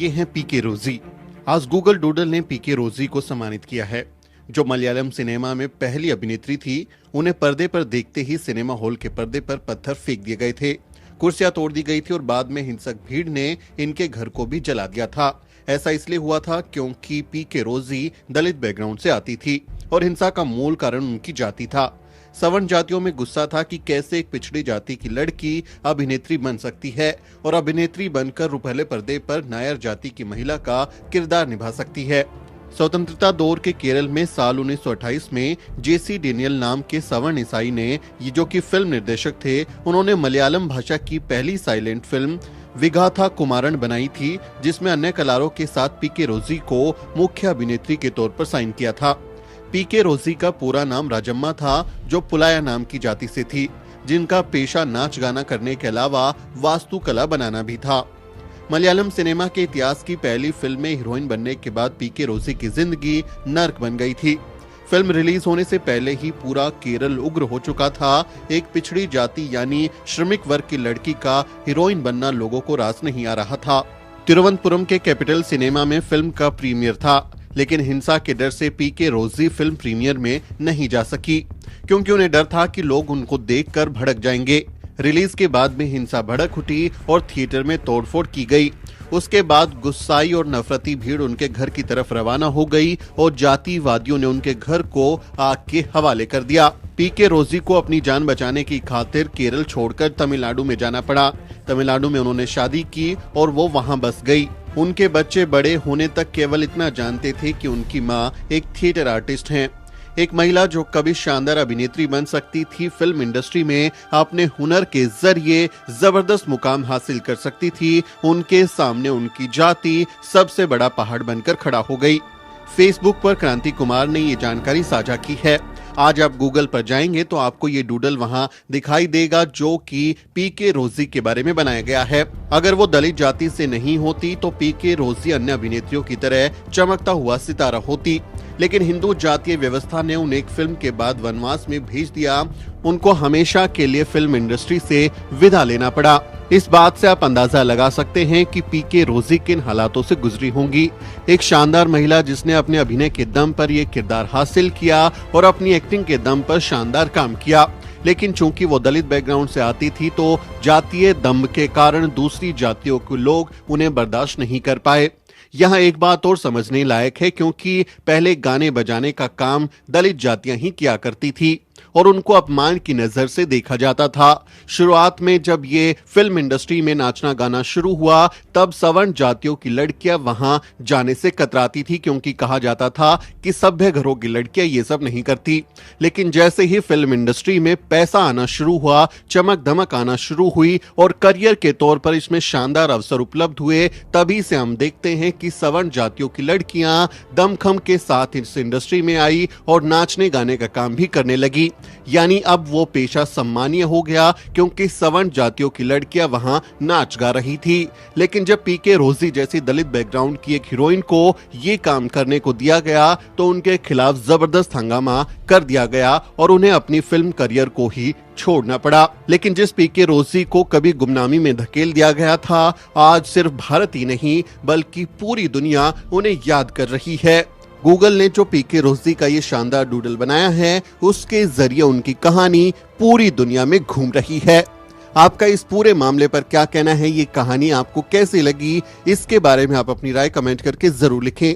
ये हैं पीके रोजी। आज गूगल डूडल ने पीके रोजी को सम्मानित किया है। जो मलयालम सिनेमा में पहली अभिनेत्री थी, उन्हें पर्दे पर देखते ही सिनेमा हॉल के पर्दे पर पत्थर फेंक दिए गए थे, कुर्सियां तोड़ दी गई थी और बाद में हिंसक भीड़ ने इनके घर को भी जला दिया था। ऐसा इसलिए हुआ था क्योंकि पीके रोजी दलित बैकग्राउंड से आती थी और हिंसा का मूल कारण उनकी जाति था। सवर्ण जातियों में गुस्सा था कि कैसे एक पिछड़ी जाति की लड़की अभिनेत्री बन सकती है और अभिनेत्री बनकर रुपहले पर्दे पर नायर जाति की महिला का किरदार निभा सकती है। स्वतंत्रता दौर के केरल में साल 1928 में जेसी डेनियल नाम के सवर्ण ईसाई ने, ये जो कि फिल्म निर्देशक थे, उन्होंने मलयालम भाषा की पहली साइलेंट फिल्म विगाथा कुमारन बनाई थी, जिसमें अन्य कलाकारों के साथ पीके रोजी को मुख्य अभिनेत्री के तौर पर साइन किया था। पीके रोजी का पूरा नाम राजम्मा था, जो पुलाया नाम की जाति से थी, जिनका पेशा नाच गाना करने के अलावा वास्तुकला बनाना भी था। मलयालम सिनेमा के इतिहास की पहली फिल्म में हीरोइन बनने के बाद पीके रोजी की जिंदगी नर्क बन गई थी। फिल्म रिलीज होने से पहले ही पूरा केरल उग्र हो चुका था। एक पिछड़ी जाति यानी श्रमिक वर्ग की लड़की का हीरोइन बनना लोगों को रास नहीं आ रहा था। तिरुवनंतपुरम के कैपिटल सिनेमा में फिल्म का प्रीमियर था, लेकिन हिंसा के डर से पीके रोजी फिल्म प्रीमियर में नहीं जा सकी, क्योंकि उन्हें डर था कि लोग उनको देखकर भड़क जाएंगे। रिलीज के बाद में हिंसा भड़क उठी और थिएटर में तोड़फोड़ की गई। उसके बाद गुस्साई और नफरती भीड़ उनके घर की तरफ रवाना हो गई और जातिवादियों ने उनके घर को आग के हवाले कर दिया। पीके रोजी को अपनी जान बचाने की खातिर केरल छोड़कर तमिलनाडु में जाना पड़ा। तमिलनाडु में उन्होंने शादी की और वो वहां बस गई। उनके बच्चे बड़े होने तक केवल इतना जानते थे कि उनकी माँ एक थिएटर आर्टिस्ट हैं। एक महिला जो कभी शानदार अभिनेत्री बन सकती थी, फिल्म इंडस्ट्री में अपने हुनर के जरिए जबरदस्त मुकाम हासिल कर सकती थी, उनके सामने उनकी जाति सबसे बड़ा पहाड़ बनकर खड़ा हो गई। फेसबुक पर क्रांति कुमार ने ये जानकारी साझा की है। आज आप गूगल पर जाएंगे तो आपको ये डूडल वहां दिखाई देगा, जो कि पीके रोजी के बारे में बनाया गया है। अगर वो दलित जाति से नहीं होती तो पीके रोजी अन्य अभिनेत्रियों की तरह चमकता हुआ सितारा होती, लेकिन हिंदू जातीय व्यवस्था ने उन्हें एक फिल्म के बाद वनवास में भेज दिया। उनको हमेशा के लिए फिल्म इंडस्ट्री से विदा लेना पड़ा। इस बात से आप अंदाजा लगा सकते हैं कि पीके रोजी किन हालातों से गुजरी होंगी। एक शानदार महिला जिसने अपने अभिनय के दम पर ये किरदार हासिल किया और अपनी एक्टिंग के दम पर शानदार काम किया, लेकिन चूंकि वो दलित बैकग्राउंड से आती थी तो जातीय दम्भ के कारण दूसरी जातियों के लोग उन्हें बर्दाश्त नहीं कर पाए। यहाँ एक बात और समझने लायक है, क्योंकि पहले गाने बजाने का काम दलित जातियां ही किया करती थी और उनको अपमान की नजर से देखा जाता था। शुरुआत में जब ये फिल्म इंडस्ट्री में नाचना गाना शुरू हुआ, तब सवर्ण जातियों की लड़कियां वहां जाने से कतराती थी, क्योंकि कहा जाता था कि सभ्य घरों की लड़कियां ये सब नहीं करती। लेकिन जैसे ही फिल्म इंडस्ट्री में पैसा आना शुरू हुआ, चमक धमक आना शुरू हुई और करियर के तौर पर इसमें शानदार अवसर उपलब्ध हुए, तभी से हम देखते हैं कि सवर्ण जातियों की लड़कियां दमखम के साथ इस इंडस्ट्री में आई और नाचने गाने का काम भी करने लगी। यानी अब वो पेशा सम्मानीय हो गया, क्योंकि सवर्ण जातियों की लड़कियां वहां नाच गा रही थी। लेकिन जब पीके रोजी जैसी दलित बैकग्राउंड की एक हीरोइन को ये काम करने को दिया गया तो उनके खिलाफ जबरदस्त हंगामा कर दिया गया और उन्हें अपनी फिल्म करियर को ही छोड़ना पड़ा। लेकिन जिस पीके रोजी को कभी गुमनामी में धकेल दिया गया था, आज सिर्फ भारत ही नहीं बल्कि पूरी दुनिया उन्हें याद कर रही है। गूगल ने जो पीके रोजी का ये शानदार डूडल बनाया है, उसके जरिए उनकी कहानी पूरी दुनिया में घूम रही है। आपका इस पूरे मामले पर क्या कहना है? ये कहानी आपको कैसी लगी? इसके बारे में आप अपनी राय कमेंट करके जरूर लिखें।